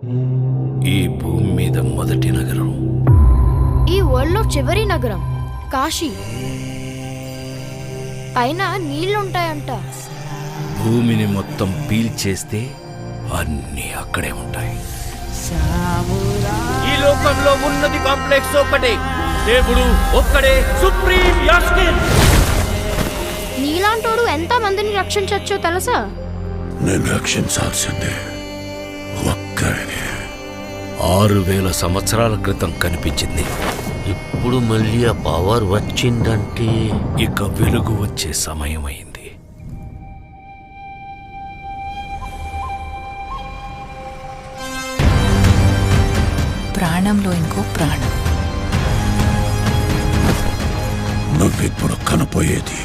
ఈ భూమి మీద మొదటి నగరం, ఈ వరల్డ్ లో చివరి నగరం కాశీ. పైన నీళ్లుంటాయంట. భూమిని మొత్తం పీల్చేస్తే అన్నీ అక్కడే ఉంటాయి. ఈ లోకంలో ఉన్నది కాంప్లెక్స్ ఒక్కటే, దేవుడు ఒక్కడే సుప్రీం యాస్కిన్. నీలాంటోడు ఎంత మందిని రక్షించొచ్చో తెలుసా? నేను రక్షించాల్సిందే ఒక్కడిని. 6000 సంవత్సరాల క్రితం కనిపించింది. ఇప్పుడు మళ్ళీ ఆ పవర్ వచ్చిందంటే ఇక వెలుగు వచ్చే సమయం అయింది. ప్రాణంలో ఇంకో ప్రాణం. నువ్విప్పుడు కనపోయేది